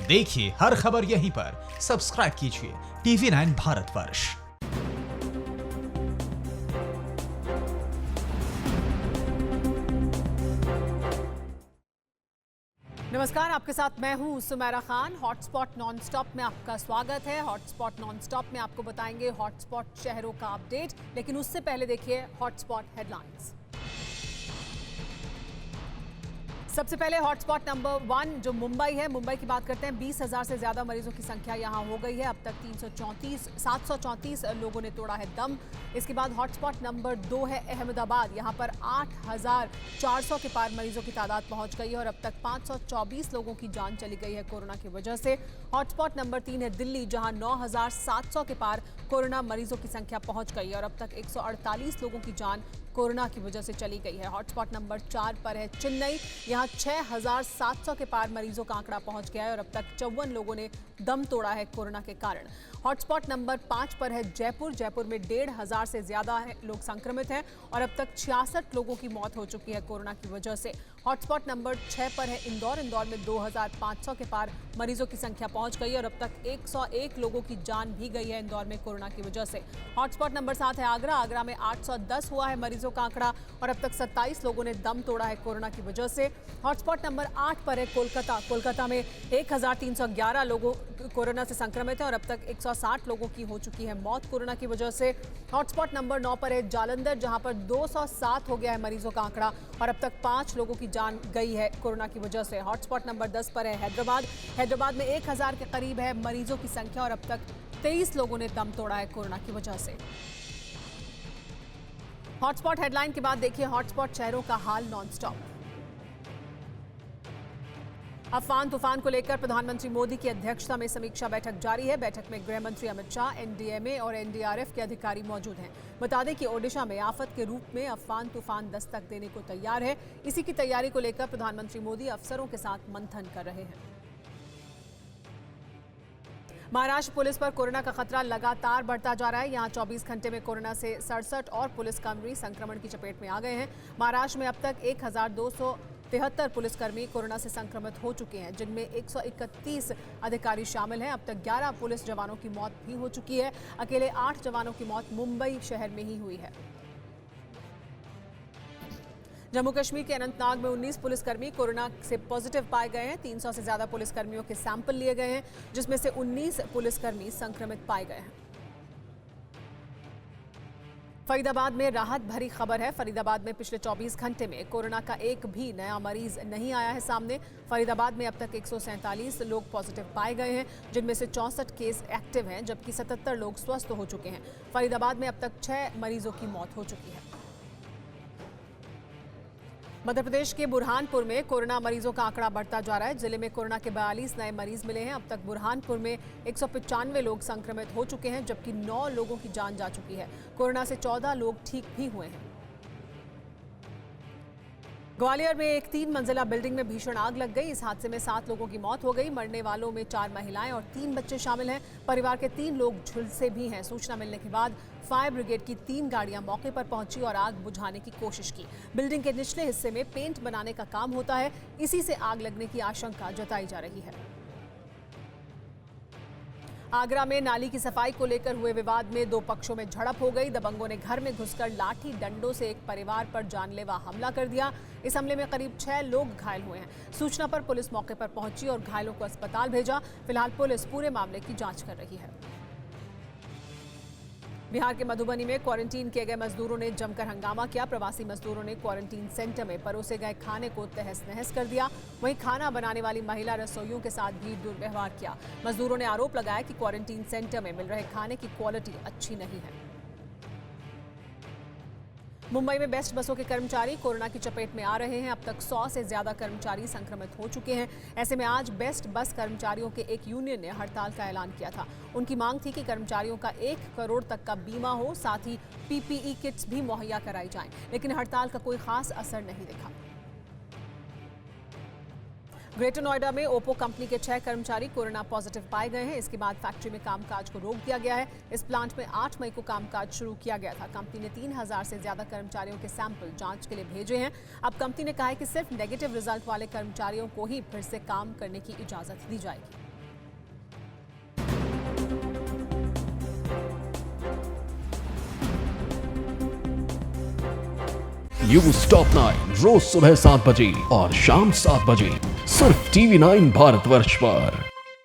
देखिए हर खबर यहीं पर। सब्सक्राइब कीजिए TV9 भारतवर्ष। नमस्कार, आपके साथ मैं हूं सुमेरा खान। हॉटस्पॉट नॉनस्टॉप में आपका स्वागत है। हॉटस्पॉट नॉनस्टॉप में आपको बताएंगे हॉटस्पॉट शहरों का अपडेट, लेकिन उससे पहले देखिए हॉटस्पॉट हेडलाइंस। सबसे पहले हॉटस्पॉट नंबर 1 जो मुंबई है, मुंबई की बात करते हैं। 20,000 से ज्यादा मरीजों की संख्या यहां हो गई है। अब तक 734 लोगों ने तोड़ा है दम। इसके बाद हॉटस्पॉट नंबर 2 है अहमदाबाद। यहां पर 8,400 के पार मरीजों की तादाद पहुंच गई है और अब तक 524 लोगों की जान चली गई है कोरोना की वजह से। हॉटस्पॉट नंबर 3 है दिल्ली, जहां 9,700 के पार कोरोना मरीजों की संख्या पहुंच गई है और अब तक 148 लोगों की जान कोरोना की वजह से चली गई है। हॉटस्पॉट नंबर 4 पर है चेन्नई। यहां 6,700 के पार मरीजों का आंकड़ा पहुंच गया है और अब तक 54 लोगों ने दम तोड़ा है कोरोना के कारण। हॉटस्पॉट नंबर 5 पर है जयपुर। जयपुर में 1,500 से ज्यादा लोग संक्रमित हैं और अब तक 66 लोगों की मौत हो चुकी है कोरोना की वजह से। हॉटस्पॉट नंबर 6 पर है इंदौर। इंदौर में 2,500 के पार मरीजों की संख्या पहुंच गई है और अब तक 101 लोगों की जान भी गई है इंदौर में कोरोना की वजह से। हॉटस्पॉट नंबर 7 है आगरा। आगरा में 810 हुआ है मरीजों का आंकड़ा और अब तक 27 लोगों ने दम तोड़ा है कोरोना की वजह से। हॉटस्पॉट नंबर 8 पर है कोलकाता। कोलकाता में 1,311 लोगों कोरोना से संक्रमित है और अब तक 160 लोगों की हो चुकी है मौत कोरोना की वजह से। हॉटस्पॉट नंबर 9 पर है जालंधर, जहां पर 207 हो गया है मरीजों का आंकड़ा और अब तक 5 लोगों की जान गई है कोरोना की वजह से। हॉटस्पॉट नंबर 10 पर है हैदराबाद। हैदराबाद में 1,000 के करीब है मरीजों की संख्या और अब तक 23 लोगों ने दम तोड़ा है कोरोना की वजह से। हॉटस्पॉट हेडलाइन के बाद देखिए हॉटस्पॉट शहरों का हाल नॉनस्टॉप। अफवान तूफान को लेकर प्रधानमंत्री मोदी की अध्यक्षता में समीक्षा बैठक जारी है। बैठक में गृह मंत्री अमित शाह, NDMA और NDRF के अधिकारी मौजूद हैं। बता दें कि ओडिशा में आफत के रूप में अफवान तूफान दस्तक देने को तैयार है। इसी की तैयारी को लेकर प्रधानमंत्री मोदी अफसरों के साथ मंथन कर रहे हैं। महाराष्ट्र पुलिस पर कोरोना का खतरा लगातार बढ़ता जा रहा है। यहां 24 घंटे में कोरोना से 67 और पुलिसकर्मी संक्रमण की चपेट में आ गए हैं। महाराष्ट्र में अब तक 1,273 पुलिसकर्मी कोरोना से संक्रमित हो चुके हैं, जिनमें 131 अधिकारी शामिल हैं। अब तक 11 पुलिस जवानों की मौत भी हो चुकी है। अकेले 8 जवानों की मौत मुंबई शहर में ही हुई है। जम्मू कश्मीर के अनंतनाग में 19 पुलिसकर्मी कोरोना से पॉजिटिव पाए गए हैं। 300 से ज्यादा पुलिसकर्मियों के सैंपल लिए गए हैं, जिसमें से 19 पुलिसकर्मी संक्रमित पाए गए हैं। फरीदाबाद में राहत भरी खबर है। फरीदाबाद में पिछले 24 घंटे में कोरोना का एक भी नया मरीज नहीं आया है सामने। फरीदाबाद में अब तक 147 लोग पॉजिटिव पाए गए हैं, जिनमें से 64 केस एक्टिव हैं, जबकि 77 लोग स्वस्थ हो चुके हैं। फरीदाबाद में अब तक 6 मरीजों की मौत हो चुकी है। मध्य प्रदेश के बुरहानपुर में कोरोना मरीजों का आंकड़ा बढ़ता जा रहा है। जिले में कोरोना के 42 नए मरीज मिले हैं। अब तक बुरहानपुर में 195 लोग संक्रमित हो चुके हैं, जबकि 9 लोगों की जान जा चुकी है। कोरोना से 14 लोग ठीक भी हुए हैं। ग्वालियर में एक 3 मंजिला बिल्डिंग में भीषण आग लग गई। इस हादसे में 7 लोगों की मौत हो गई। मरने वालों में 4 महिलाएं और 3 बच्चे शामिल हैं। परिवार के 3 लोग झुलसे भी हैं। सूचना मिलने के बाद फायर ब्रिगेड की 3 गाड़ियां मौके पर पहुंची और आग बुझाने की कोशिश की। बिल्डिंग के निचले हिस्से में पेंट बनाने का काम होता है। इसी से आग लगने की आशंका जताई जा रही है। आगरा में नाली की सफाई को लेकर हुए विवाद में 2 पक्षों में झड़प हो गई। दबंगों ने घर में घुसकर लाठी डंडों से एक परिवार पर जानलेवा हमला कर दिया। इस हमले में करीब 6 लोग घायल हुए हैं। सूचना पर पुलिस मौके पर पहुंची और घायलों को अस्पताल भेजा। फिलहाल पुलिस पूरे मामले की जांच कर रही है। बिहार के मधुबनी में क्वारंटीन किए गए मजदूरों ने जमकर हंगामा किया। प्रवासी मजदूरों ने क्वारंटीन सेंटर में परोसे गए खाने को तहस नहस कर दिया। वहीं खाना बनाने वाली महिला रसोइयों के साथ भी दुर्व्यवहार किया। मजदूरों ने आरोप लगाया कि क्वारंटीन सेंटर में मिल रहे खाने की क्वालिटी अच्छी नहीं है। मुंबई में बेस्ट बसों के कर्मचारी कोरोना की चपेट में आ रहे हैं। अब तक 100 से ज्यादा कर्मचारी संक्रमित हो चुके हैं। ऐसे में आज बेस्ट बस कर्मचारियों के एक यूनियन ने हड़ताल का ऐलान किया था। उनकी मांग थी कि कर्मचारियों का 1 करोड़ तक का बीमा हो, साथ ही PPE किट्स भी मुहैया कराई जाएं। लेकिन हड़ताल का कोई खास असर नहीं दिखा। ग्रेटर नोएडा में ओप्पो कंपनी के 6 कर्मचारी कोरोना पॉजिटिव पाए गए हैं। इसके बाद फैक्ट्री में कामकाज को रोक दिया गया है। इस प्लांट में 8 मई को कामकाज शुरू किया गया था। कंपनी ने 3,000 से ज्यादा कर्मचारियों के सैंपल जांच के लिए भेजे हैं। अब कंपनी ने कहा है कि सिर्फ नेगेटिव रिजल्ट वाले कर्मचारियों को ही फिर से काम करने की इजाजत दी जाएगी। न्यूज टॉप 9 रोज सुबह 7 बजे और शाम 7 बजे सिर्फ TV9 भारतवर्ष पर।